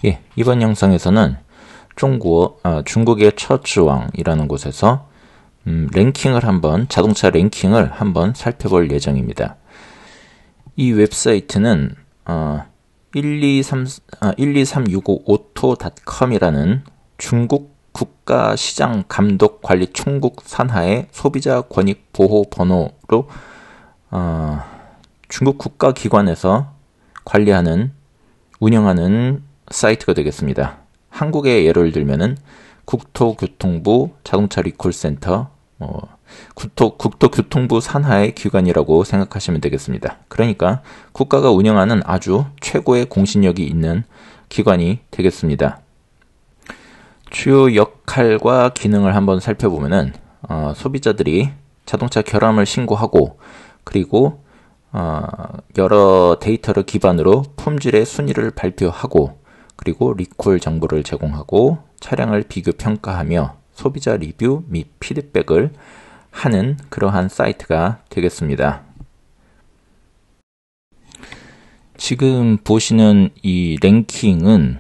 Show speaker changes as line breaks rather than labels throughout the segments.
예, 이번 영상에서는 중국의 처즈왕이라는 곳에서 자동차 랭킹을 한번 살펴볼 예정입니다. 이 웹사이트는 12365auto.com이라는 중국 국가시장감독관리 총국 산하의 소비자 권익 보호 번호로 중국 국가기관에서 운영하는 사이트가 되겠습니다. 한국의 예를 들면은 국토교통부 자동차 리콜센터, 국토교통부 산하의 기관이라고 생각하시면 되겠습니다. 그러니까 국가가 운영하는 아주 최고의 공신력이 있는 기관이 되겠습니다. 주요 역할과 기능을 한번 살펴보면은 소비자들이 자동차 결함을 신고하고 그리고 여러 데이터를 기반으로 품질의 순위를 발표하고 그리고 리콜 정보를 제공하고 차량을 비교 평가하며 소비자 리뷰 및 피드백을 하는 그러한 사이트가 되겠습니다. 지금 보시는 이 랭킹은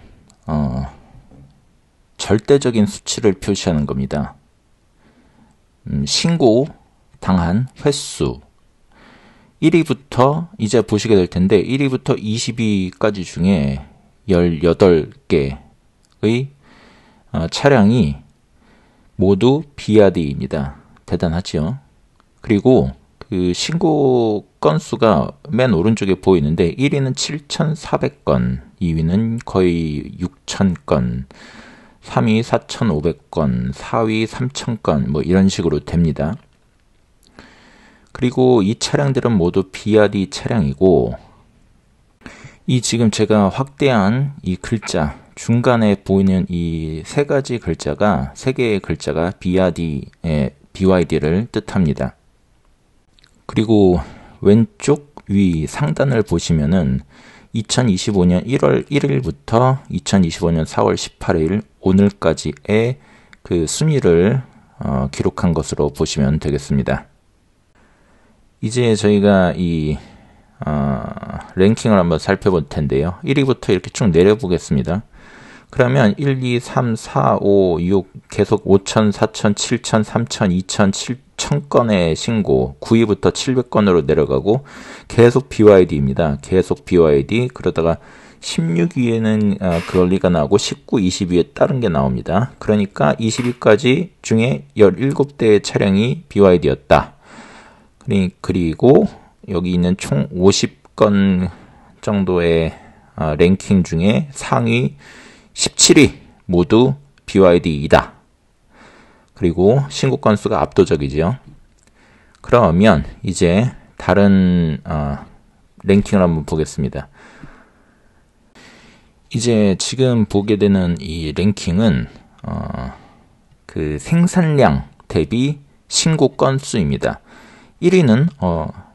절대적인 수치를 표시하는 겁니다. 신고 당한 횟수 1위부터 이제 보시게 될 텐데 1위부터 20위까지 중에 18개의 차량이 모두 비아디입니다. 대단하죠. 그리고 그 신고 건수가 맨 오른쪽에 보이는데 1위는 7,400건, 2위는 거의 6,000건, 3위 4,500건, 4위 3,000건 뭐 이런 식으로 됩니다. 그리고 이 차량들은 모두 비아디 차량이고 이 지금 제가 확대한 이 글자 중간에 보이는 이 세 개의 글자가 BYD를 뜻합니다. 그리고 왼쪽 위 상단을 보시면은 2025년 1월 1일부터 2025년 4월 18일 오늘까지의 그 순위를 기록한 것으로 보시면 되겠습니다. 이제 저희가 이 랭킹을 한번 살펴볼 텐데요. 1위부터 이렇게 쭉 내려보겠습니다. 그러면 1, 2, 3, 4, 5, 6 계속 5,000, 4,000, 7,000, 3,000, 2,000, 7,000건의 신고 9위부터 700건으로 내려가고 계속 BYD입니다. 계속 BYD 그러다가 16위에는 그럴 리가 나오고 19, 20위에 다른 게 나옵니다. 그러니까 20위까지 중에 17대의 차량이 BYD였다. 그리고 여기 있는 총 50건 정도의 랭킹 중에 상위 17위 모두 BYD이다. 그리고 신고 건수가 압도적이죠. 그러면 이제 다른 랭킹을 한번 보겠습니다. 이제 지금 보게 되는 이 랭킹은 그 생산량 대비 신고 건수입니다. 1위는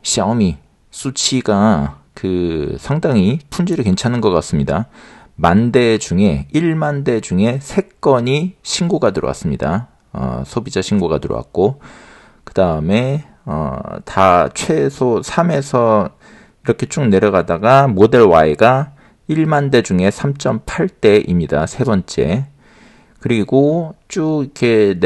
샤오미 수치가 상당히 품질이 괜찮은 것 같습니다. 10,000대 중에 10,000대 중에 3건이 신고가 들어왔습니다. 소비자 신고가 들어왔고 그 다음에 다 최소 3에서 이렇게 쭉 내려가다가 모델 Y가 10,000대 중에 3.8대입니다. 세 번째. 그리고 쭉 이렇게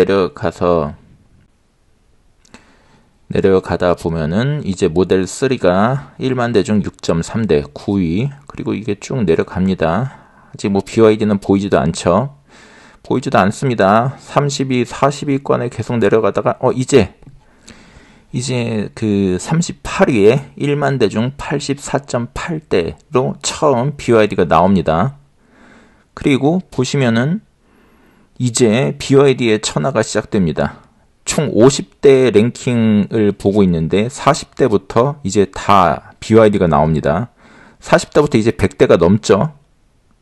내려가다 보면은 이제 모델 3가 10,000대 중 6.3대 9위. 그리고 이게 쭉 내려갑니다. 아직 뭐 BYD는 보이지도 않죠. 보이지도 않습니다. 30위, 40위권에 계속 내려가다가 이제 그 38위에 10,000대 중 84.8대로 처음 BYD가 나옵니다. 그리고 보시면은 이제 BYD의 천하가 시작됩니다. 총 50대 랭킹을 보고 있는데 40대부터 이제 다 BYD가 나옵니다. 40대부터 이제 100대가 넘죠.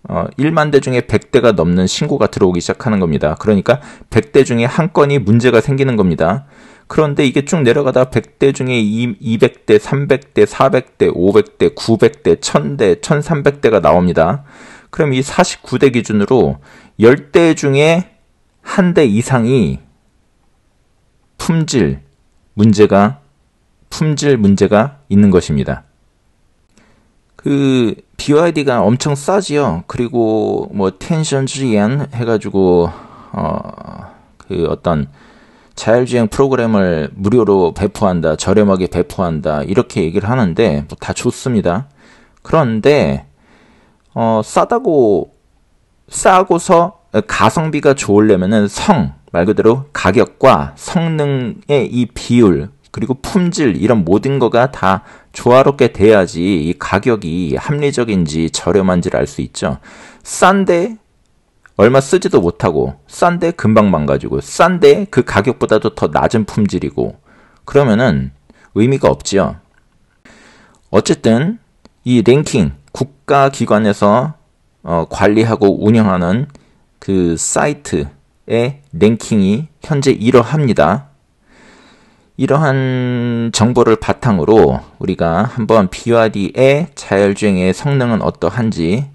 10,000대 중에 100대가 넘는 신고가 들어오기 시작하는 겁니다. 그러니까 100대 중에 한 건이 문제가 생기는 겁니다. 그런데 이게 쭉 내려가다 100대 중에 200대, 300대, 400대, 500대, 900대, 1000대, 1300대가 나옵니다. 그럼 이 49대 기준으로 10대 중에 한 대 이상이 품질 문제가 있는 것입니다. BYD가 엄청 싸지요. 그리고 뭐 텐션 지엔 해가지고 그 어떤 자율주행 프로그램을 무료로 배포한다, 저렴하게 배포한다 이렇게 얘기를 하는데 뭐 다 좋습니다. 그런데 싸고서 가성비가 좋으려면은 말 그대로 가격과 성능의 이 비율 그리고 품질 이런 모든 거가 다 조화롭게 돼야지 이 가격이 합리적인지 저렴한지를 알 수 있죠. 싼데 얼마 쓰지도 못하고 싼데 금방 망가지고 싼데 그 가격보다도 더 낮은 품질이고 그러면은 의미가 없지요. 어쨌든 이 랭킹 국가기관에서 관리하고 운영하는 그 사이트의 랭킹이 현재 이러합니다. 이러한 정보를 바탕으로 우리가 한번 BYD의 자율주행의 성능은 어떠한지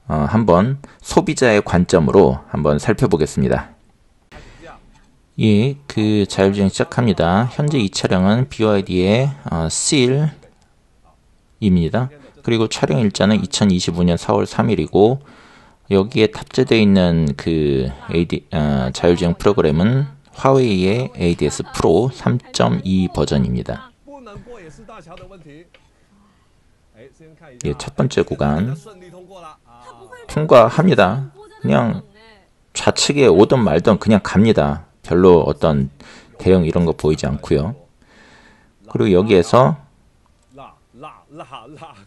한번 소비자의 관점으로 한번 살펴보겠습니다. 예, 그 자율주행 시작합니다. 현재 이 차량은 BYD의 Seal입니다. 그리고 촬영 일자는 2025년 4월 3일이고 여기에 탑재되어 있는 그 자율주행 프로그램은 화웨이의 ADS 프로 3.2 버전입니다. 예, 첫 번째 구간 통과합니다. 그냥 좌측에 오든 말든 그냥 갑니다. 별로 어떤 대형 이런 거 보이지 않고요. 그리고 여기에서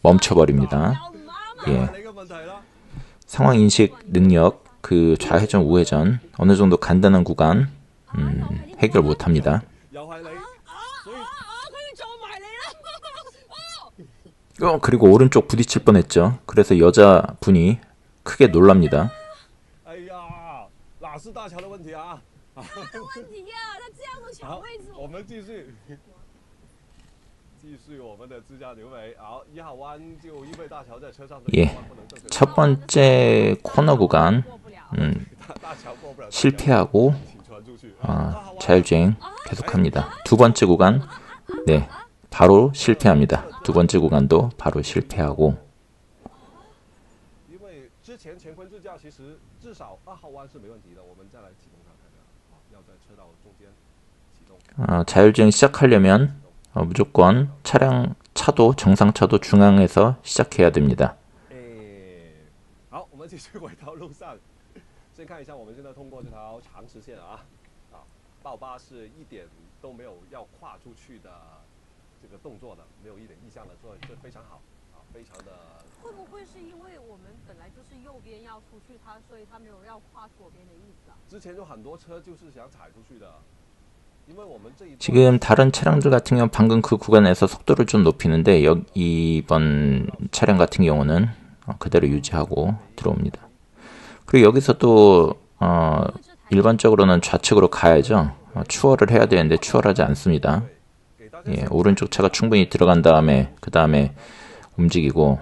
멈춰버립니다. 예. 상황 인식 능력, 그 좌회전, 우회전 어느 정도 간단한 구간 해결 못합니다. 그리고 오른쪽 부딪힐 뻔했죠. 그래서 여자분이 크게 놀랍니다. 예, 첫 번째 코너 구간 실패하고 자율주행 계속합니다. 두 번째 구간 네, 바로 실패합니다. 두 번째 구간도 바로 실패하고 자율주행 시작하려면 무조건 차량 차도 정상차도 중앙에서 시작해야 됩니다.
爆八是一点都没有要跨出去的这个动作的，没有一点意向的，所以这非常好啊，非常的。会不会是因为我们本来就是右边要出去，所以他没有要跨左边的意思啊？之前有很多车就是想踩出去的。 지금 다른 차량들 같은 경우 방금 그 구간에서 속도를 좀 높이는데 이번 차량 같은 경우는 그대로 유지하고 들어옵니다. 그리고 여기서 또 일반적으로는 좌측으로 가야죠. 추월을 해야 되는데 추월하지 않습니다. 예, 오른쪽 차가 충분히 들어간 다음에 그 다음에 움직이고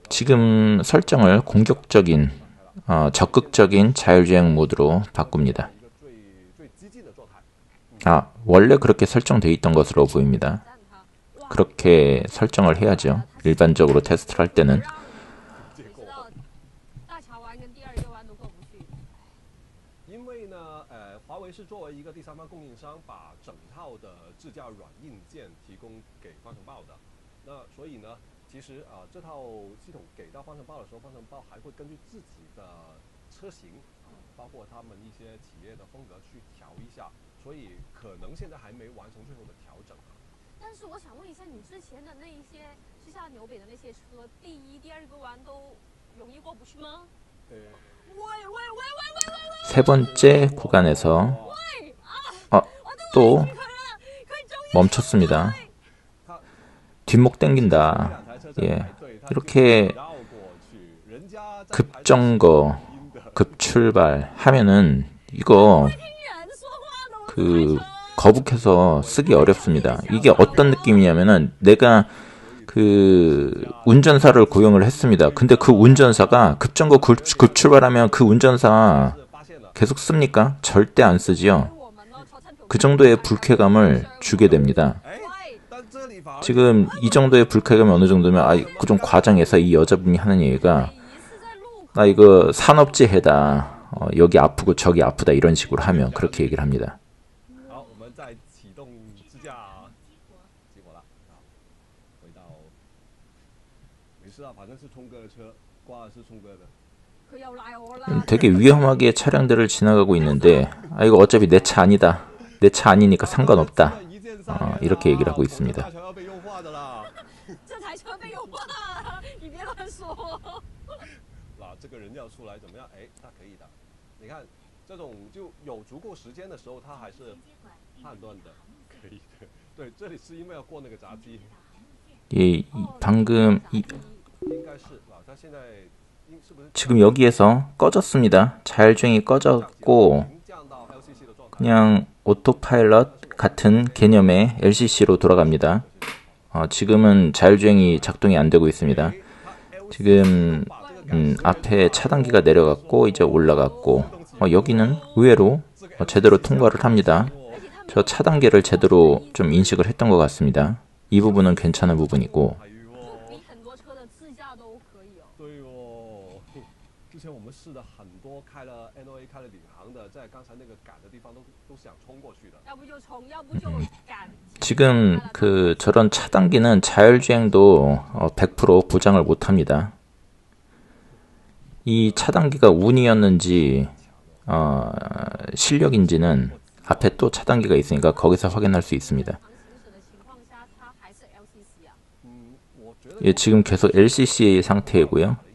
지금 설정을 공격적인 적극적인 자율주행 모드로 바꿉니다. 원래 그렇게 설정되어 있던 것으로 보입니다. 그렇게 설정을 해야죠. 일반적으로 테스트를 할 때는. 세 번째 구간에서 또 멈췄습니다. 뒷목 당긴다. 예, 이렇게 급정거, 급출발 하면은 이거 그 거북해서 쓰기 어렵습니다. 이게 어떤 느낌이냐면은 내가 그 운전사를 고용을 했습니다. 근데 그 운전사가 급정거 급출발하면 그 운전사 계속 씁니까? 절대 안 쓰지요. 그 정도의 불쾌감을 주게 됩니다.
지금 이 정도의 불쾌감이 어느 정도면 그 좀 과정에서 이 여자분이 하는 얘기가 나 이거 산업재해다. 여기 아프고 저기 아프다 이런 식으로 하면 그렇게 얘기를 합니다.
好，我们在启动支架，激活了。回到没事啊，反正是聪哥的车，挂的是聪哥的。
되게 위험하게 차량들을 지나가고 있는데 이거 어차피 내 차 아니다. 내 차 아니니까 상관없다. 이렇게 얘기를 하고 있습니다.
这台车被优化的啦，你别乱说。这个人要出来怎么样？哎，他可以的，你看这种就有足够时间的时候，他还是判断的，可以的。对，这里是因为要过那个闸机。
방금 지금 여기에서 꺼졌습니다. 자율주행이 꺼졌고 그냥 오토파일럿 같은 개념의 LCC로 돌아갑니다. 지금은 자율주행이 작동이 안 되고 있습니다. 지금 앞에 차단기가 내려갔고 이제 올라갔고 여기는 의외로 제대로 통과를 합니다. 저 차단기를 제대로 좀 인식을 했던 것 같습니다. 이 부분은 괜찮은 부분이고
之前我们试的很多开了 NOA 开了领航的，在刚才那个赶的地方都想冲过去的。
지금 저런 차단기는 자율주행도 100% 보장을 못합니다. 이 차단기가 운이었는지 실력인지는 앞에 또 차단기가 있으니까 거기서 확인할 수 있습니다. 예, 지금 계속 LCC 상태이고요.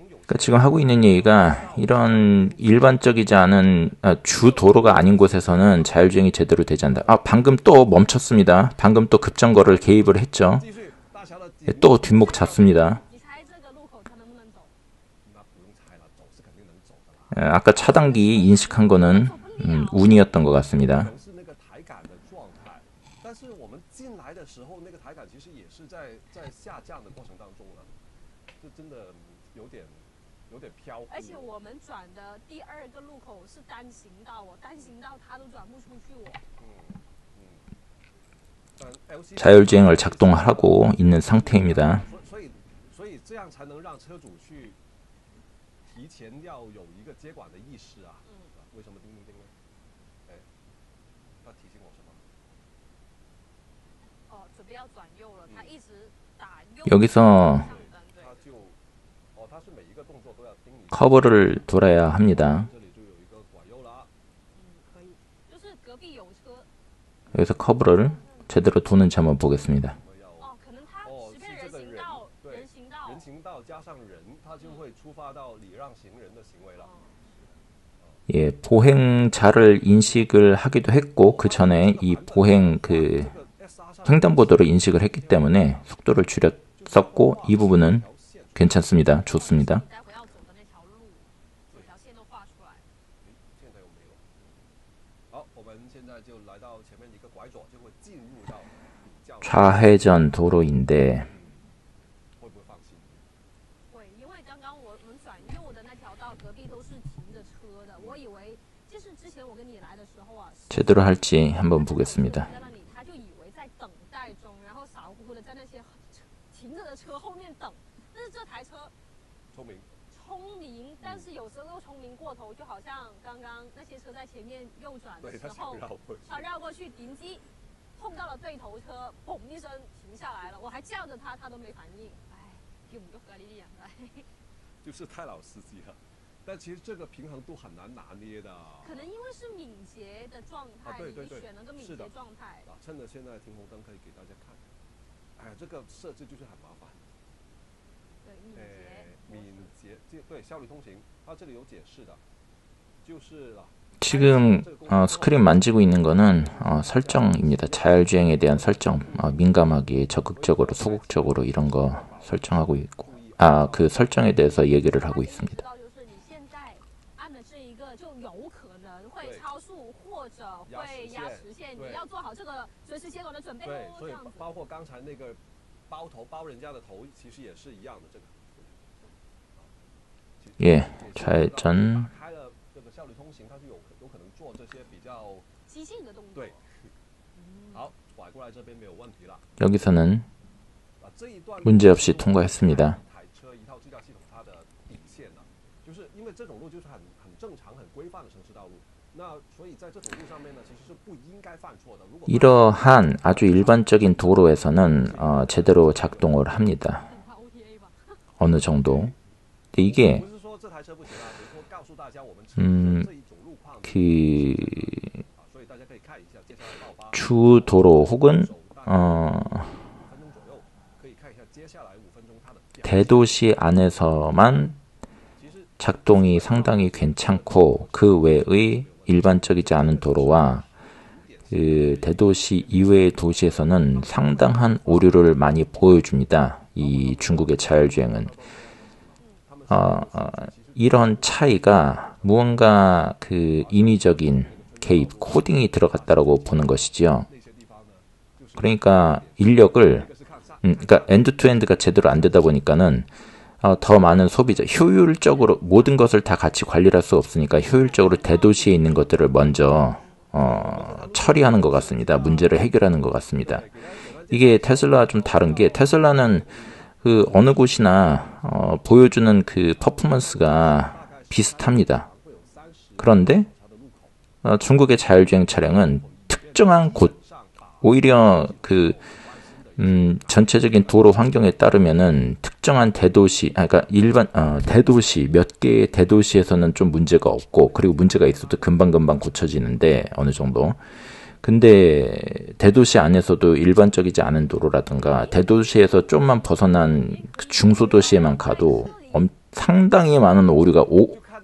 그러니까 지금 하고 있는 얘기가 이런 일반적이지 않은 주 도로가 아닌 곳에서는 자율주행이 제대로 되지 않는다. 방금 또 멈췄습니다. 방금 또 급정거를 개입을 했죠. 또 뒷목 잤습니다. 아까 차단기 인식한 거는 운이었던 것 같습니다. 자율주행을 작동하고 있는 상태입니다.
提前要有一个接管的意识啊，为什么叮叮叮呢？哎，要提醒我什么？准备要转右了，他一直打右。
여기서 커브를 돌아야 합니다. 여기서 커브를 제대로 도는지 한번 보겠습니다. 예, 보행자를 인식을 하기도 했고 그 전에 이 보행 횡단보도를 인식을 했기 때문에 속도를 줄였었고 이 부분은 괜찮습니다. 좋습니다. 좌회전 도로인데 제대로 할지 한번 보겠습니다.
但其实这个平衡度很难拿捏的，可能因为是敏捷的状态，对，你选了个敏捷状态。趁着现在停红灯，可以给大家看。哎呀，这个设置就是很麻烦。对，敏捷，对，效率通行，它这里有解释的，就是啦。
지금 스크린 만지고 있는 거는 설정입니다. 자율주행에 대한 설정, 민감하게 적극적으로 소극적으로 이런 거 설정하고 있고 그 설정에 대해서 얘기를 하고 있습니다.
예, 좌회전. 여기서는 문제없이 통과했습니다. 이러한 아주 일반적인 도로에서는 제대로 작동을 합니다. 어느 정도. 이게 그 주도로 혹은 대도시 안에서만 작동이 상당히 괜찮고 그 외의 일반적이지 않은 도로와 그 대도시 이외의 도시에서는 상당한 오류를 많이 보여줍니다. 이 중국의 자율주행은 이런 차이가 무언가 그 인위적인 개입, 코딩이 들어갔다라고 보는 것이지요. 그러니까 인력을 그러니까 엔드투엔드가 제대로 안 되다 보니까는 더 많은 소비자, 효율적으로 모든 것을 다 같이 관리할 수 없으니까 효율적으로 대도시에 있는 것들을 먼저 처리하는 것 같습니다. 문제를 해결하는 것 같습니다. 이게 테슬라와 좀 다른 게 테슬라는 그 어느 곳이나 보여주는 그 퍼포먼스가 비슷합니다. 그런데 중국의 자율주행 차량은 특정한 곳, 오히려 그 전체적인 도로 환경에 따르면은 특정한 대도시, 그러니까 일반 대도시 몇 개의 대도시에서는 좀 문제가 없고 그리고 문제가 있어도 금방금방 고쳐지는데 어느 정도. 근데 대도시 안에서도 일반적이지 않은 도로라든가 대도시에서 좀만 벗어난 그 중소도시에만 가도 상당히 많은 오류가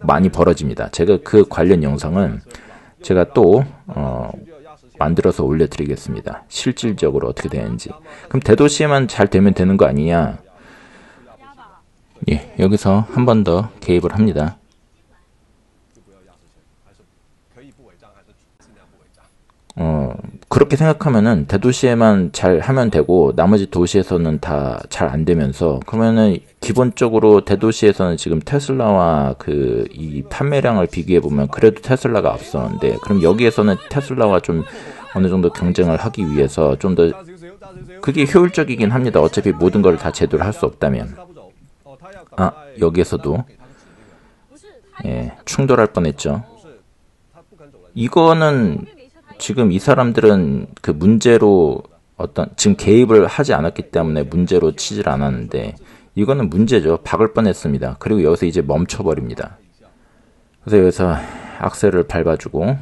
많이 벌어집니다. 제가 그 관련 영상은 제가 또 만들어서 올려드리겠습니다. 실질적으로 어떻게 되는지. 그럼 대도시에만 잘 되면 되는 거 아니냐? 예, 여기서 한 번 더 개입을 합니다. 그렇게 생각하면은 대도시에만 잘 하면 되고 나머지 도시에서는 다 잘 안 되면서 그러면은 기본적으로 대도시에서는 지금 테슬라와 그 이 판매량을 비교해 보면 그래도 테슬라가 앞서는데 그럼 여기에서는 테슬라와 좀 어느 정도 경쟁을 하기 위해서 좀 더 그게 효율적이긴 합니다. 어차피 모든 걸 다 제대로 할 수 없다면. 여기에서도 예, 충돌할 뻔했죠. 이거는 지금 이 사람들은 그 문제로 지금 개입을 하지 않았기 때문에 문제로 치질 않았는데 이거는 문제죠. 박을 뻔했습니다. 그리고 여기서 이제 멈춰버립니다. 그래서 여기서 악셀을 밟아주고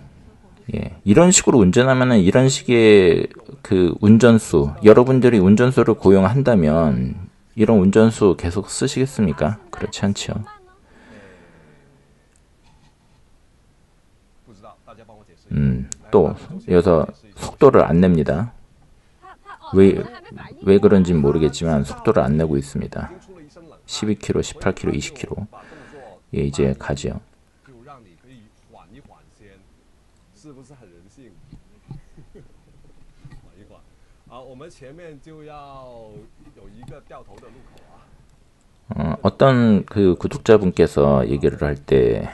예, 이런 식으로 운전하면은 이런 식의 그 운전수 여러분들이 운전수를 고용한다면 이런 운전수 계속 쓰시겠습니까? 그렇지 않죠. 또 여기서 속도를 안 냅니다. 왜 그런지 모르겠지만 속도를 안 내고 있습니다. 12km, 18km, 20km. 예, 이제 가죠. 어떤 그 구독자분께서 얘기를 할 때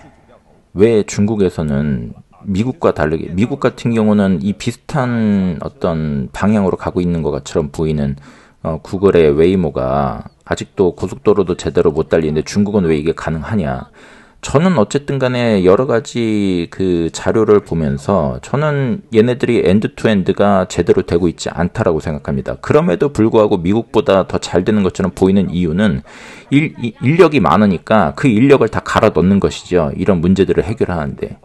왜 중국에서는 미국과 다르게 미국 같은 경우는 이 비슷한 어떤 방향으로 가고 있는 것처럼 보이는 구글의 웨이모가 아직도 고속도로도 제대로 못 달리는데 중국은 왜 이게 가능하냐. 저는 어쨌든 간에 여러 가지 그 자료를 보면서 저는 얘네들이 엔드투엔드가 제대로 되고 있지 않다라고 생각합니다. 그럼에도 불구하고 미국보다 더 잘 되는 것처럼 보이는 이유는 인력이 많으니까 그 인력을 다 갈아 넣는 것이죠. 이런 문제들을 해결하는데.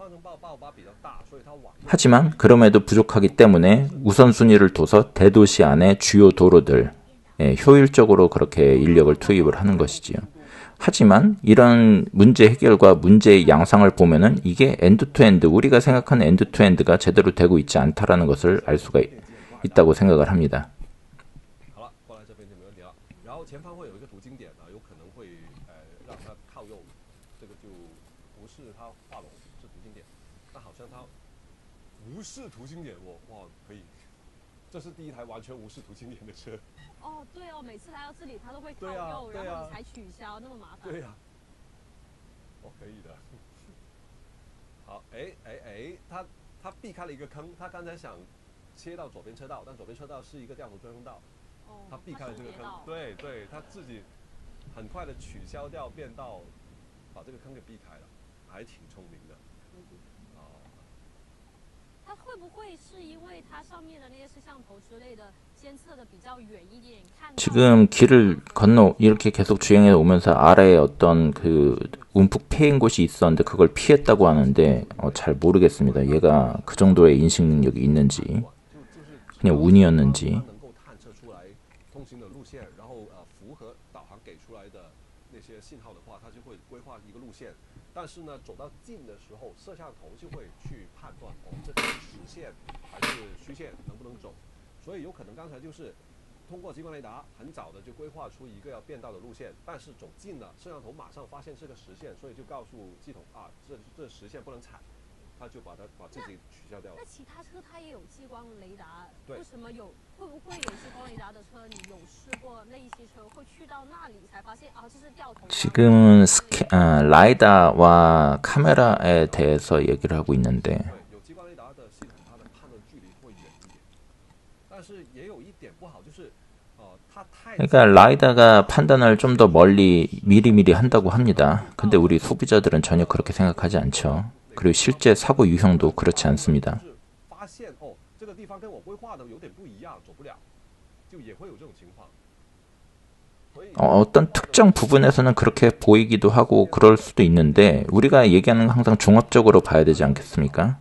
하지만 그럼에도 부족하기 때문에 우선순위를 둬서 대도시 안의 주요 도로들 효율적으로 그렇게 인력을 투입을 하는 것이지요. 하지만 이런 문제 해결과 문제의 양상을 보면은 이게 엔드투엔드, 우리가 생각하는 엔드투엔드가 제대로 되고 있지 않다라는 것을 알 수가 있다고 생각을 합니다.
哦，可以的。好，他避开了一个坑，他刚才想切到左边车道，但左边车道是一个掉头专用道，他避开了这个坑。对对，他自己很快的取消掉变道，把这个坑给避开了，还挺聪明的。
它会不会是因为它上面的那些摄像头之类的监测的比较远一点？ 지금 길을 건너 이렇게 계속 주행해 오면서 아래에 어떤 그 움푹 패인 곳이 있었는데 그걸 피했다고 하는데 잘 모르겠습니다. 얘가 그 정도의 인식 능력이 있는지 그냥 운이었는지.
但是呢，走到近的时候，摄像头就会去判断这个是实线还是虚线，能不能走。所以有可能刚才就是通过激光雷达很早的就规划出一个要变道的路线，但是走近了，摄像头马上发现是个实线，所以就告诉系统这实线不能踩，他就把自己取消掉了。那其他车它也有激光雷达，为什么会不会有激光雷达的车，你有试过那一些车会去到那里才发现这是掉头？ 지금은 라이다와 카메라에 대해서 얘기를 하고 있는데 그러니까 라이다가 판단을 좀 더 멀리 미리미리 한다고 합니다. 근데 우리 소비자들은 전혀 그렇게 생각하지 않죠. 그리고 실제 사고 유형도 그렇지 않습니다. 어떤 특정 부분에서는 그렇게 보이기도 하고 그럴 수도 있는데 우리가 얘기하는 건 항상 종합적으로 봐야 되지 않겠습니까?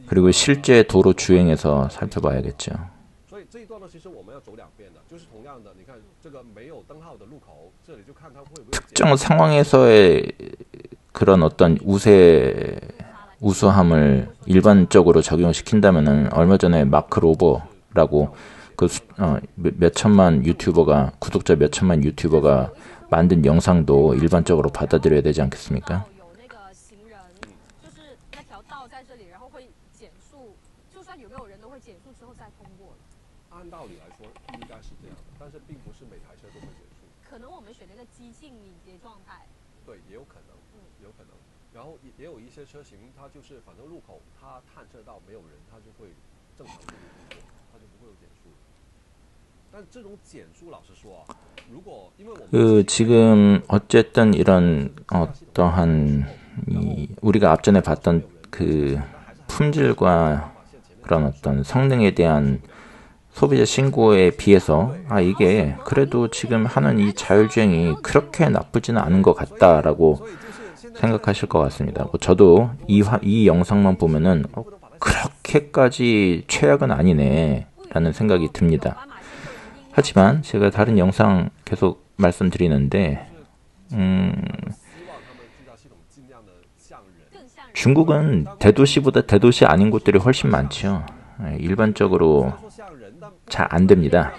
그리고 실제 도로 주행에서 살펴봐야겠죠. 특정 상황에서의 그런 어떤 우수함을 일반적으로 적용시킨다면은 얼마 전에 마크 로버라고 그 몇천만 유튜버가 구독자 몇천만 유튜버가 만든 영상도 일반적으로 받아들여야 되지 않겠습니까? 지금 어쨌든 이런 어떠한 우리가 앞전에 봤던 그 품질과 그런 어떤 성능에 대한 소비자 신고에 비해서 이게 그래도 지금 하는 이 자율주행이 그렇게 나쁘지는 않은 것 같다라고 생각하실 것 같습니다. 저도 이 영상만 보면은 그렇게까지 최악은 아니네 라는 생각이 듭니다. 하지만 제가 다른 영상 계속 말씀드리는데 중국은 대도시보다 대도시 아닌 곳들이 훨씬 많죠. 일반적으로 잘 안 됩니다.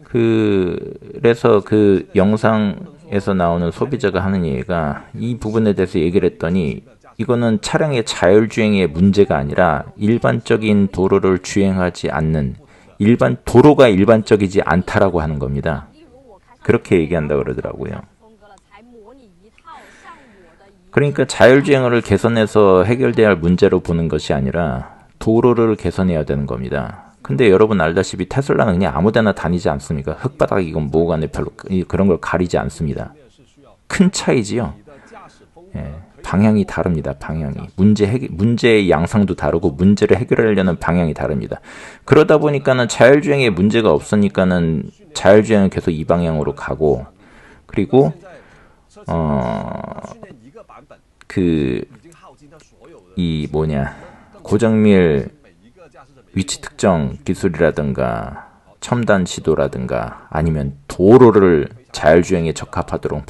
그래서 그 영상에서 나오는 소비자가 하는 얘기가 이 부분에 대해서 얘기를 했더니 이거는 차량의 자율주행의 문제가 아니라 일반적인 도로를 주행하지 않는 도로가 일반적이지 않다라고 하는 겁니다. 그렇게 얘기한다고 그러더라고요. 그러니까 자율주행을 개선해서 해결돼야 할 문제로 보는 것이 아니라 도로를 개선해야 되는 겁니다. 근데 여러분 알다시피 테슬라는 그냥 아무데나 다니지 않습니까? 흙바닥이건 뭐간에 별로 그런 걸 가리지 않습니다. 큰 차이지요. 예, 방향이 다릅니다. 방향이. 문제의 양상도 다르고 문제를 해결하려는 방향이 다릅니다. 그러다 보니까는 자율주행에 문제가 없으니까는 자율주행은 계속 이 방향으로 가고 그리고 고정밀 위치 특정 기술이라든가 첨단 지도라든가 아니면 도로를 자율주행에 적합하도록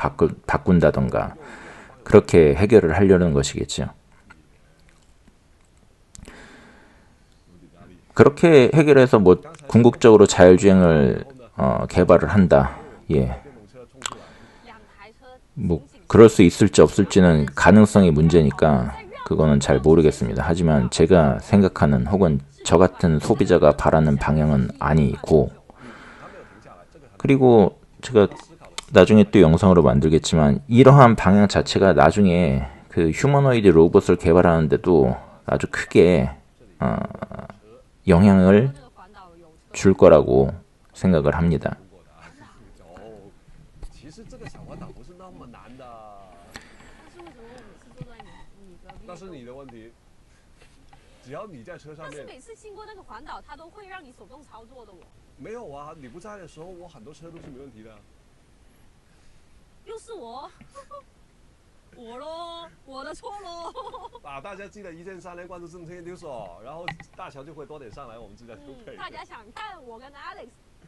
바꾼다든가 그렇게 해결을 하려는 것이겠죠. 그렇게 해결해서 뭐 궁극적으로 자율주행을 개발을 한다. 예. 뭐 그럴 수 있을지 없을지는 가능성의 문제니까 그거는 잘 모르겠습니다. 하지만 제가 생각하는 혹은 저 같은 소비자가 바라는 방향은 아니고 그리고 제가
나중에 또 영상으로 만들겠지만 이러한 방향 자체가 나중에 그 휴머노이드 로봇을 개발하는데도 아주 크게 영향을 줄 거라고 생각을 합니다.
只要你在车上面，但是每次经过那个环岛，它都会让你手动操作的。没有啊，你不在的时候，我很多车都是没问题的。又是我，我咯，我的错咯。啊，大家记得一键三连，关注正天研究所，然后大乔就会多点上来，我们自家就可以。大家想看我跟 Alex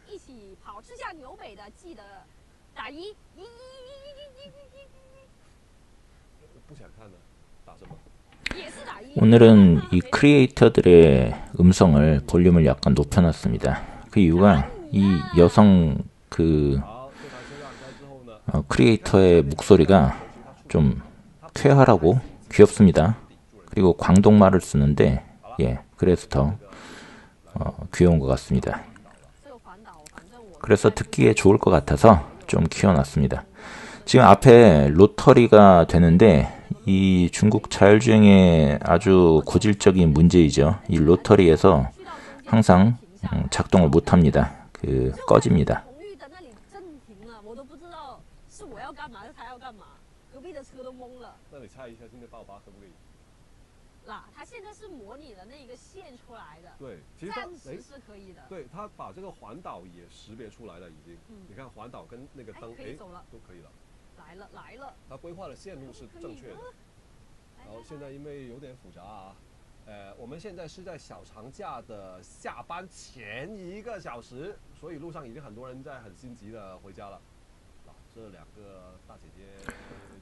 一起跑志向纽北的，记得打一。不想看的，打什么？
오늘은 이 크리에이터들의 음성을 볼륨을 약간 높여놨습니다. 그 이유가 이 여성 그 크리에이터의 목소리가 좀 쾌활하고 귀엽습니다. 그리고 광동말을 쓰는데 그래서 더 귀여운 것 같습니다. 그래서 듣기에 좋을 것 같아서 좀 키워놨습니다. 지금 앞에 로터리가 되는데 이 중국 자율주행의 아주 고질적인 문제이죠. 이 로터리에서 항상 작동을 못합니다. 꺼집니다.
然后现在因为有点复杂啊，我们现在是在小长假的下班前1个小时，所以路上已经很多人在很心急的回家了。这两个大姐姐。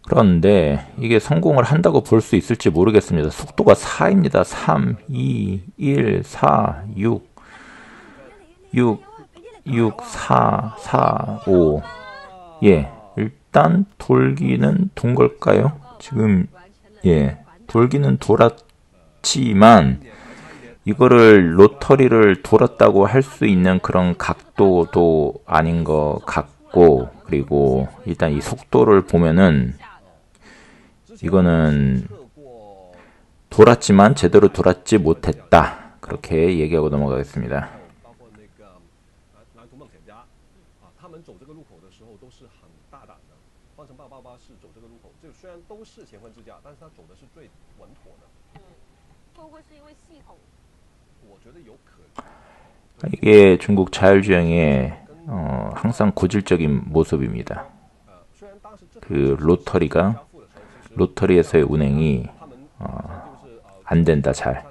그런데 이게 성공을 한다고 볼 수 있을지 모르겠습니다. 속도가 4입니다. 3, 2, 1, 4, 6, 6, 6, 4, 4, 5. 일단 돌기는 돈 걸까요? 지금 돌기는 돌았지만 이거를 로터리를 돌았다고 할 수 있는 그런 각도도 아닌 것 같고, 그리고 일단 이 속도를 보면은 이거는 돌았지만 제대로 돌았지 못했다, 그렇게 얘기하고 넘어가겠습니다. 이게 중국 자율주행의 항상 고질적인 모습입니다. 그 로터리에서의 운행이 안 된다, 잘.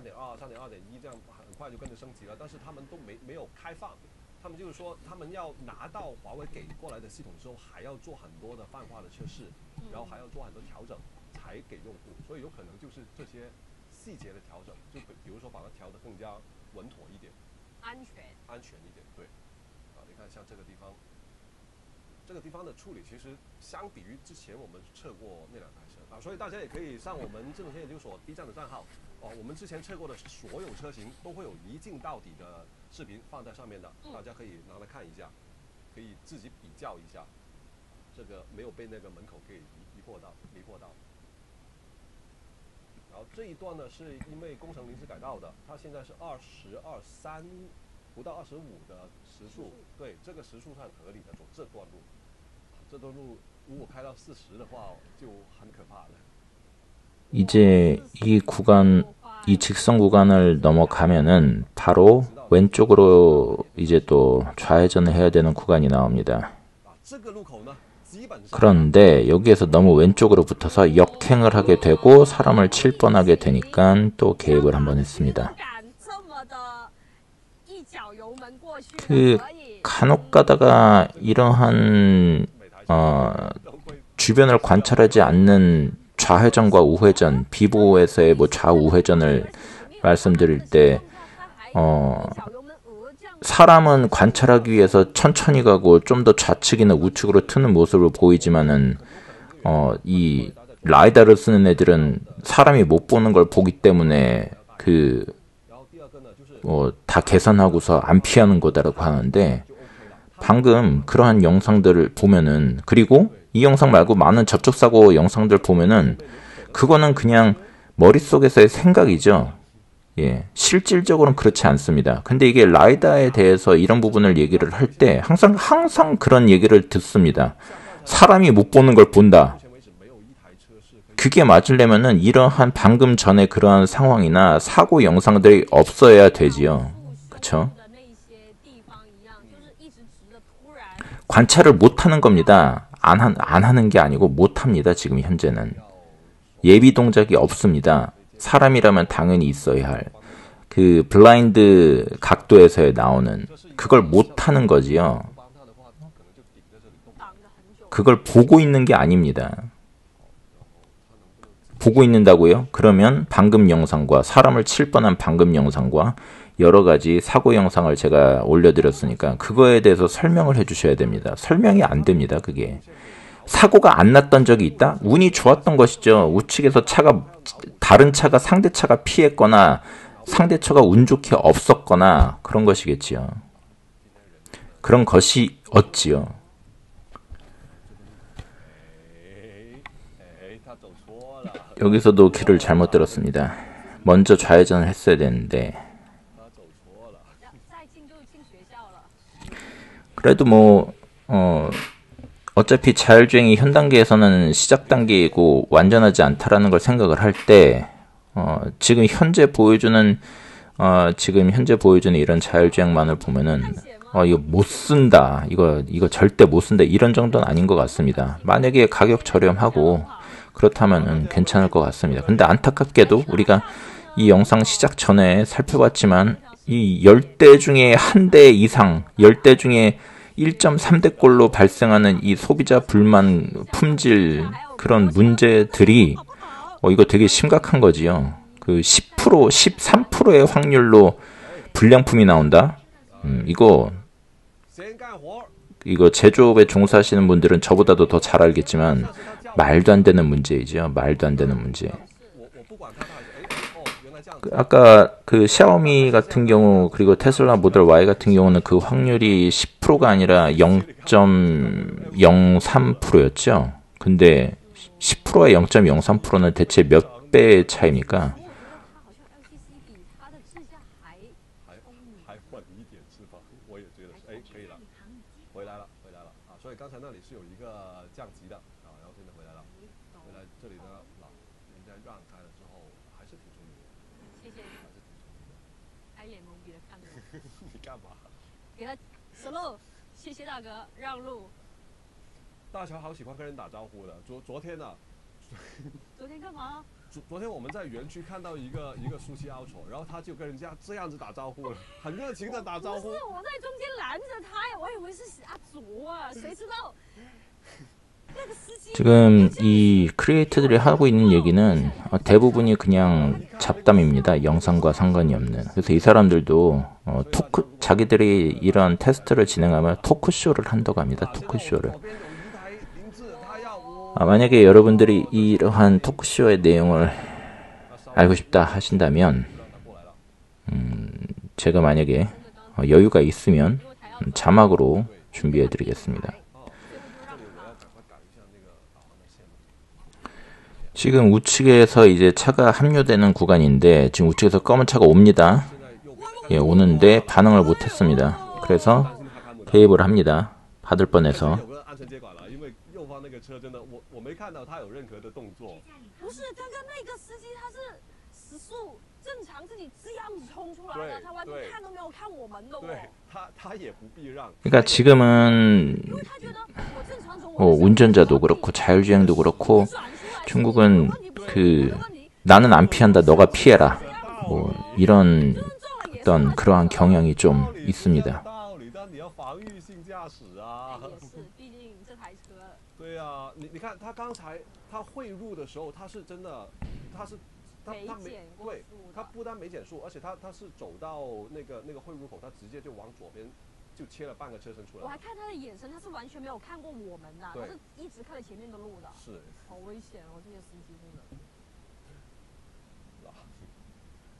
这个地方的处理其实相比于之前我们测过那两台车所以大家也可以上我们智能线研究所 B 站的账号我们之前测过的所有车型都会有一镜到底的视频放在上面的，大家可以拿来看一下，可以自己比较一下，这个没有被那个门口给迷惑到。然后这一段呢是因为工程临时改道的，它现在是2023不到25的时速，对，这个时速是很合理的，走这段路。这段路如果开到40的话就很可怕了。
이제 이 직선 구간을 넘어가면은 바로 왼쪽으로 이제 또 좌회전을 해야 되는 구간이 나옵니다. 그런데 여기에서 너무 왼쪽으로 붙어서 역행을 하게 되고 사람을 칠 뻔하게 되니까 또 개입을 한번 했습니다. 간혹 가다가 이러한 주변을 관찰하지 않는 좌회전과 우회전, 비보호에서의 좌우회전을 말씀드릴 때 사람은 관찰하기 위해서 천천히 가고 좀 더 좌측이나 우측으로 트는 모습을 보이지만은 이 라이다를 쓰는 애들은 사람이 못 보는 걸 보기 때문에 다 계산하고서 안 피하는 거다라고 하는데 방금 그러한 영상들을 보면은, 그리고 이 영상 말고 많은 접촉사고 영상들 보면은 그거는 그냥 머릿속에서의 생각이죠. 예, 실질적으로는 그렇지 않습니다. 근데 이게 라이다에 대해서 이런 부분을 얘기를 할 때 항상 그런 얘기를 듣습니다. 사람이 못 보는 걸 본다. 그게 맞으려면은 이러한 방금 전에 그러한 상황이나 사고 영상들이 없어야 되지요. 그쵸? 관찰을 못 하는 겁니다. 안 하는 게 아니고 못 합니다. 지금 현재는. 예비 동작이 없습니다. 사람이라면 당연히 있어야 할. 그 블라인드 각도에서 나오는 그걸 못 하는 거지요. 그걸 보고 있는 게 아닙니다. 보고 있는다고요? 그러면 방금 영상과 사람을 칠 뻔한 방금 영상과 여러 가지 사고 영상을 제가 올려드렸으니까 그거에 대해서 설명을 해주셔야 됩니다. 설명이 안 됩니다. 그게. 사고가 안 났던 적이 있다? 운이 좋았던 것이죠. 우측에서 다른 차가 상대 차가 피했거나 상대차가 운 좋게 없었거나 그런 것이겠지요. 그런 것이 었지요. 여기서도 길을 잘못 들었습니다. 먼저 좌회전을 했어야 되는데. 그래도 뭐 어차피 자율주행이 현 단계에서는 시작 단계이고 완전하지 않다라는 걸 생각을 할 때 지금 현재 보여주는 이런 자율주행만을 보면은 이거 못 쓴다. 이거 절대 못 쓴다. 이런 정도는 아닌 것 같습니다. 만약에 가격 저렴하고 그렇다면은 괜찮을 것 같습니다. 근데 안타깝게도 우리가 이 영상 시작 전에 살펴봤지만 이 10대 중에 한 대 이상, 10대 중에 1.3대꼴로 발생하는 이 소비자 불만 품질 그런 문제들이 이거 되게 심각한 거지요. 그 10%, 13%의 확률로 불량품이 나온다? 이거 제조업에 종사하시는 분들은 저보다도 더 잘 알겠지만 말도 안 되는 문제이죠. 말도 안 되는 문제. 아까 그 샤오미 같은 경우 그리고 테슬라 모델 Y 같은 경우는 그 확률이 10%가 아니라 0.03%였죠. 근데 10%와 0.03%는 대체 몇 배의 차이입니까?
slow， 谢谢大哥让路。大乔好喜欢跟人打招呼的。昨天呢？昨天干嘛？昨天我们在园区看到一个舒淇奥丑，然后他就跟人家这样子打招呼了，很热情的打招呼。不是我在中间拦着他呀，我以为是阿卓啊，谁知道。
지금 이 크리에이터들이 하고 있는 얘기는 대부분이 그냥 잡담입니다. 영상과 상관이 없는. 그래서 이 사람들도 자기들이 이런 테스트를 진행하면 토크쇼를 한다고 합니다. 토크쇼를. 만약에 여러분들이 이러한 토크쇼의 내용을 알고 싶다 하신다면 제가 만약에 여유가 있으면 자막으로 준비해 드리겠습니다. 지금 우측에서 이제 차가 합류되는 구간인데 지금 우측에서 검은 차가 옵니다. 예, 오는데 반응을 못했습니다. 그래서 개입을 합니다. 받을 뻔해서. 그러니까 지금은 운전자도 그렇고 자율주행도 그렇고 중국은 나는 안 피한다 너가 피해라 뭐 이런 어떤 그러한 경향이 좀 있습니다.
就切了半个车身出来。我还看他的眼神，他是完全没有看过我们的，他是一直看着前面的路的。是，好危险哦，这些司机真的。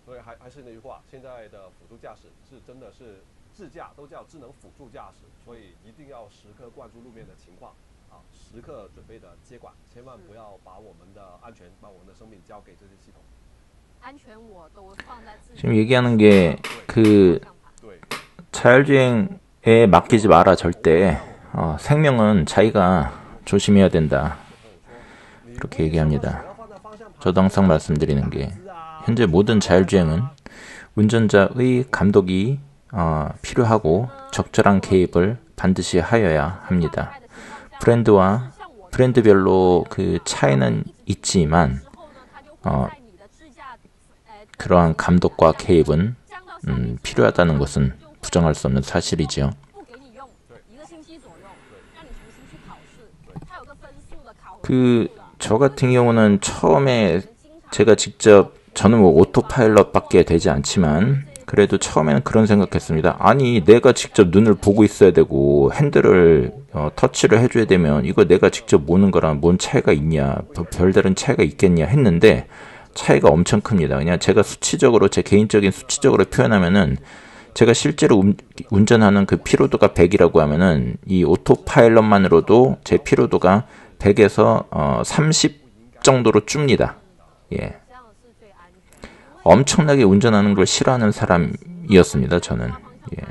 所以还是那句话，现在的辅助驾驶是真的是智驾都叫智能辅助驾驶，所以一定要时刻关注路面的情况啊，时刻准备的接管，千万不要把我们的安全、把我们的生命交给这些系统。
지금 얘기하는 게 그 자율주행에 맡기지 마라 절대. 생명은 자기가 조심해야 된다. 그렇게 얘기합니다. 저도 항상 말씀드리는 게 현재 모든 자율주행은 운전자의 감독이 필요하고 적절한 개입을 반드시 하여야 합니다. 브랜드별로 그 차이는 있지만 그러한 감독과 개입은 필요하다는 것은 부정할 수 없는 사실이지요. 저 같은 경우는 처음에 제가 직접 저는 뭐 오토파일럿밖에 되지 않지만 그래도 처음에는 그런 생각했습니다. 아니 내가 직접 눈을 보고 있어야 되고 핸들을 터치를 해줘야 되면 이거 내가 직접 모는 거랑 뭔 차이가 있냐, 별다른 차이가 있겠냐 했는데 차이가 엄청 큽니다. 그냥 제가 수치적으로 제 개인적인 수치적으로 표현하면은 제가 실제로 운전하는 그 피로도가 100이라고 하면은 이 오토파일럿만으로도 제 피로도가 100에서 30 정도로 줍니다. 예. 엄청나게 운전하는 걸 싫어하는 사람이었습니다. 저는. 예.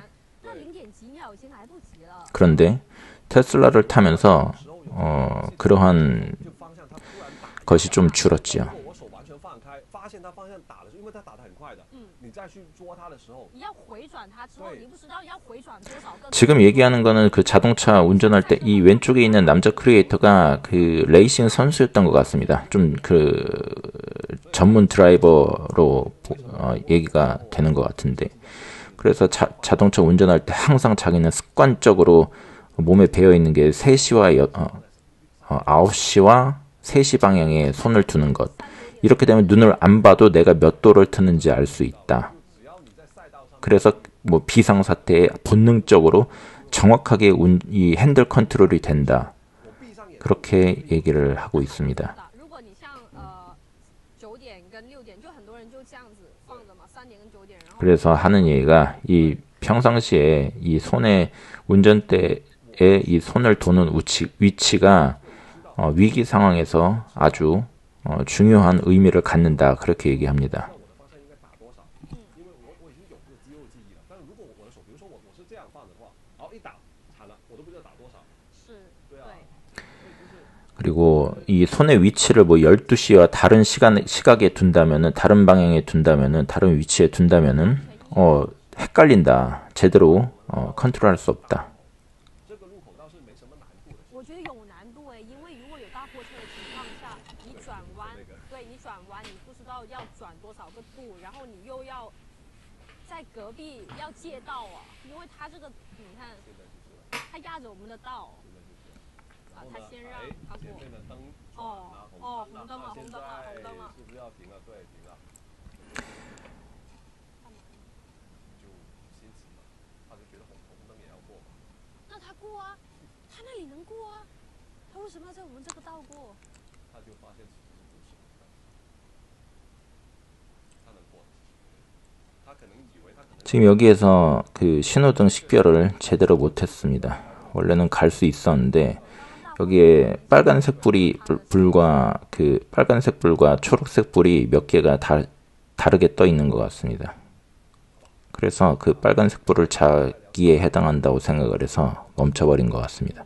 그런데 테슬라를 타면서 그러한 것이 좀 줄었지요. 지금 얘기하는 거는 그 자동차 운전할 때 이 왼쪽에 있는 남자 크리에이터가 그 레이싱 선수였던 것 같습니다. 좀 그 전문 드라이버로 얘기가 되는 것 같은데 그래서 자동차 운전할 때 항상 자기는 습관적으로 몸에 배어있는 게 3시와 9시와 3시 방향에 손을 두는 것. 이렇게 되면 눈을 안 봐도 내가 몇 도를 트는지 알 수 있다. 그래서 뭐 비상사태에 본능적으로 정확하게 이 핸들 컨트롤이 된다. 그렇게 얘기를 하고 있습니다. 그래서 하는 얘기가 이 평상시에 이 손에 운전대에 이 손을 도는 위치가 위기 상황에서 아주 중요한 의미를 갖는다. 그렇게 얘기합니다. 그리고 이 손의 위치를 뭐 12시와 다른 시각에 둔다면은 다른 방향에 둔다면은 다른 위치에 둔다면은 헷갈린다. 제대로 컨트롤할 수 없다. 지금 여기에서 그 신호등 식별을 제대로 못했습니다. 원래는 갈 수 있었는데 여기에 빨간색 불과 그 빨간색 불과 초록색 불이 몇 개가 다르게 떠 있는 것 같습니다. 그래서 그 빨간색 불을 자기에 해당한다고 생각을 해서 멈춰버린 것 같습니다.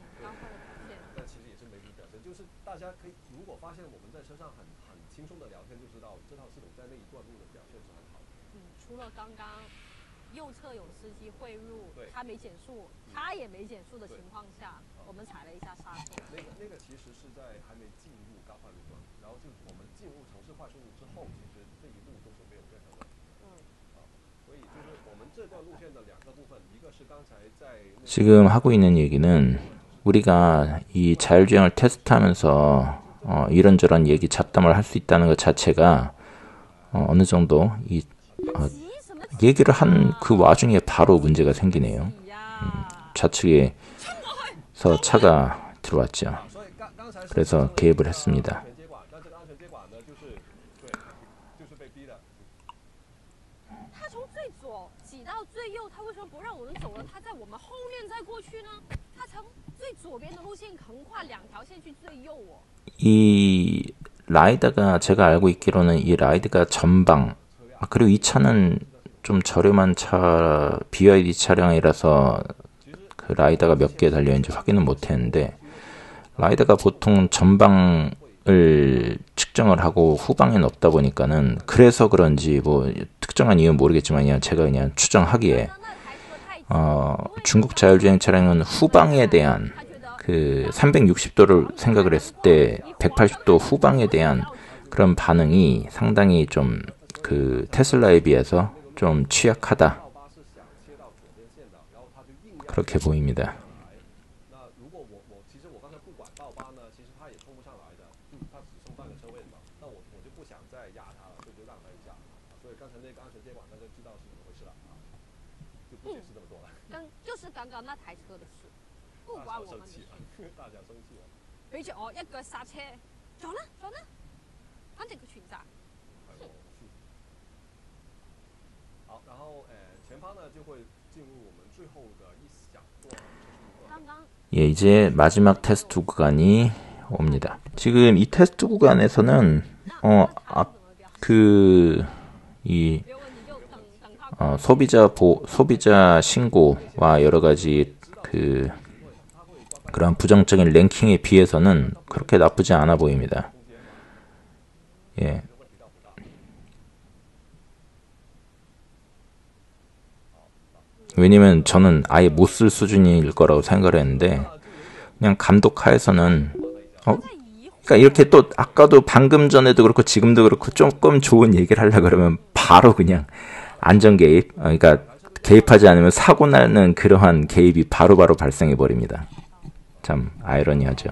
지금 하고 있는 얘기는 우리가 이 자율주행을 테스트하면서 이런저런 잡담을 할 수 있다는 것 자체가 어느 정도 얘기를 한 그 와중에 바로 문제가 생기네요. 좌측에서 차가 들어왔죠. 그래서 개입을 했습니다. 이 라이더가 제가 알고 있기로는 이 라이드가 전방 그리고 이 차는 좀 저렴한 차 BYD 차량이라서 그 라이더가 몇 개 달려있는지 확인은 못했는데 라이더가 보통 전방을 측정을 하고 후방에는 없다 보니까는 그래서 그런지 뭐 특정한 이유는 모르겠지만 그냥 제가 그냥 추정하기에 중국 자율주행 차량은 후방에 대한 그 360도를 생각을 했을 때 180도 후방에 대한 그런 반응이 상당히 좀 그 테슬라에 비해서 좀 취약하다 그렇게 보입니다. 예, 이제 마지막 테스트 구간이 옵니다. 지금 이 테스트 구간에서는 소비자 신고와 여러 가지 그런 부정적인 랭킹에 비해서는 그렇게 나쁘지 않아 보입니다. 예. 왜냐면 저는 아예 못 쓸 수준일 거라고 생각을 했는데 그냥 감독하에서는 그러니까 이렇게 또 아까도 방금 전에도 그렇고 지금도 그렇고 조금 좋은 얘기를 하려고 그러면 바로 그냥 안전 개입 그러니까 개입하지 않으면 사고 나는 그러한 개입이 바로바로 발생해 버립니다. 참 아이러니하죠.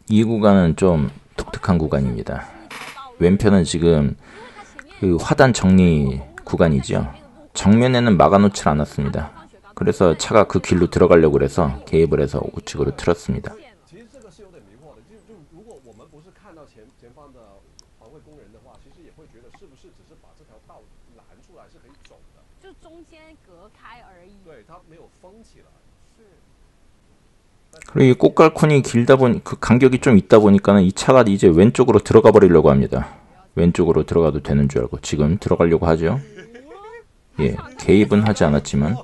이 구간은 좀 독특한 구간입니다. 왼편은 지금 그 화단 정리 구간이죠. 정면에는 막아놓질 않았습니다. 그래서 차가 그 길로 들어가려고 해서 개입을 해서 우측으로 틀었습니다. 그리고 이 꽃갈콘이 길다 보니 그 간격이 좀 있다 보니까는 이 차가 이제 왼쪽으로 들어가 버리려고 합니다. 왼쪽으로 들어가도 되는 줄 알고 지금 들어가려고 하죠. 예, 개입은 하지 않았지만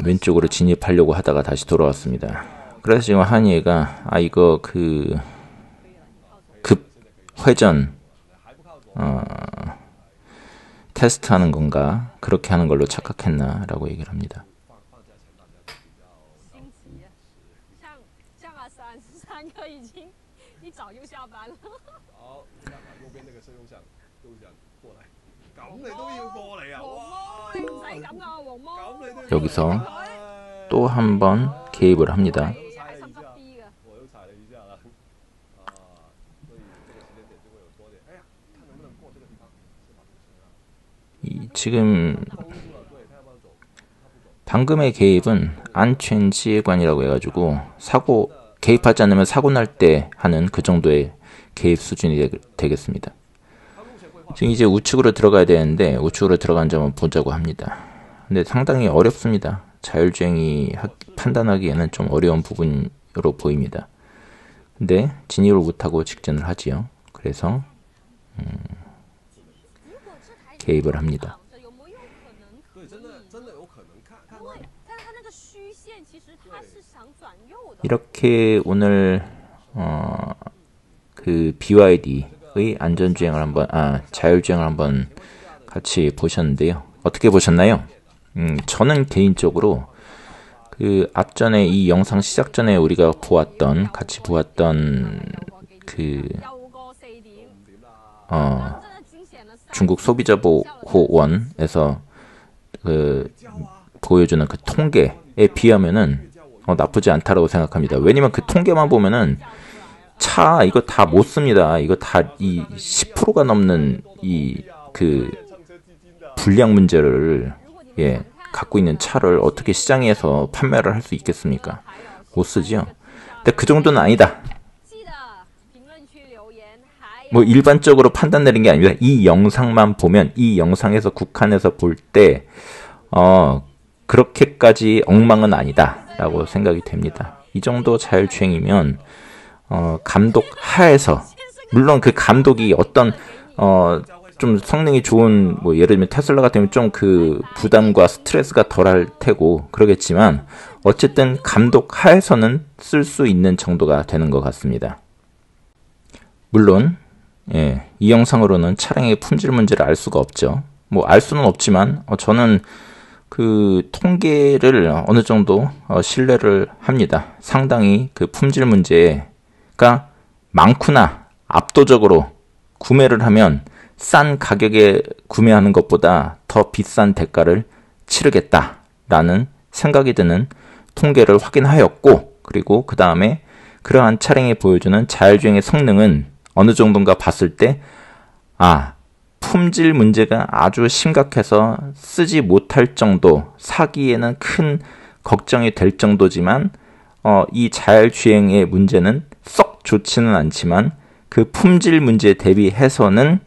왼쪽으로 진입하려고 하다가 다시 돌아왔습니다. 그래서 지금 한이가 이거 그 급 회전 테스트하는 건가 그렇게 하는 걸로 착각했나 라고 얘기를 합니다. 여기서 또 한 번 개입을 합니다. 지금 방금의 개입은 안첸지관이라고 해가지고 사고 개입하지 않으면 사고 날 때 하는 그 정도의 개입 수준이 되겠습니다. 지금 이제 우측으로 들어가야 되는데 우측으로 들어간 점은 보자고 합니다. 근데 상당히 어렵습니다. 자율주행이 판단하기에는 좀 어려운 부분으로 보입니다. 근데 진입을 못하고 직진을 하지요. 그래서 개입을 합니다. 이렇게 오늘 그 BYD의 안전주행을 한번 자율주행을 한번 같이 보셨는데요. 어떻게 보셨나요? 저는 개인적으로 그 앞전에 이 영상 시작 전에 우리가 같이 보았던 그 중국 소비자보호원에서 그 보여주는 그 통계에 비하면은 나쁘지 않다라고 생각합니다. 왜냐면 그 통계만 보면은 차 이거 다 못 씁니다. 이거 다 이 10%가 넘는 이 그 불량 문제를 갖고 있는 차를 어떻게 시장에서 판매를 할 수 있겠습니까? 못 쓰지요. 근데 그 정도는 아니다. 뭐 일반적으로 판단 내린 게 아닙니다. 이 영상만 보면, 이 영상에서 국한해서 볼 때 그렇게까지 엉망은 아니다 라고 생각이 됩니다. 이 정도 자율주행이면 감독 하에서, 물론 그 감독이 어떤 좀 성능이 좋은, 뭐 예를 들면 테슬라 같은 경우는 좀 그 부담과 스트레스가 덜할 테고 그러겠지만 어쨌든 감독 하에서는 쓸 수 있는 정도가 되는 것 같습니다. 물론 이 영상으로는 차량의 품질 문제를 알 수가 없죠. 뭐 알 수는 없지만 저는 그 통계를 어느 정도 신뢰를 합니다. 상당히 그 품질 문제가 많구나. 압도적으로 구매를 하면 싼 가격에 구매하는 것보다 더 비싼 대가를 치르겠다라는 생각이 드는 통계를 확인하였고, 그리고 그 다음에 그러한 차량이 보여주는 자율주행의 성능은 어느 정도인가 봤을 때 품질 문제가 아주 심각해서 쓰지 못할 정도, 사기에는 큰 걱정이 될 정도지만 이 자율주행의 문제는 썩 좋지는 않지만 그 품질 문제에 대비해서는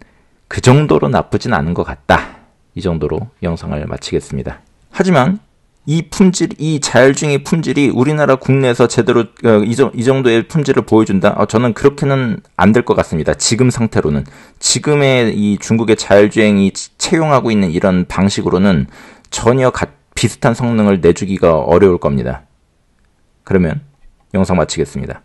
그 정도로 나쁘진 않은 것 같다. 이 정도로 영상을 마치겠습니다. 하지만 이 자율주행의 품질이 우리나라 국내에서 제대로 이 정도의 품질을 보여준다? 저는 그렇게는 안 될 것 같습니다. 지금 상태로는. 지금의 이 중국의 자율주행이 채용하고 있는 이런 방식으로는 전혀 비슷한 성능을 내주기가 어려울 겁니다. 그러면 영상 마치겠습니다.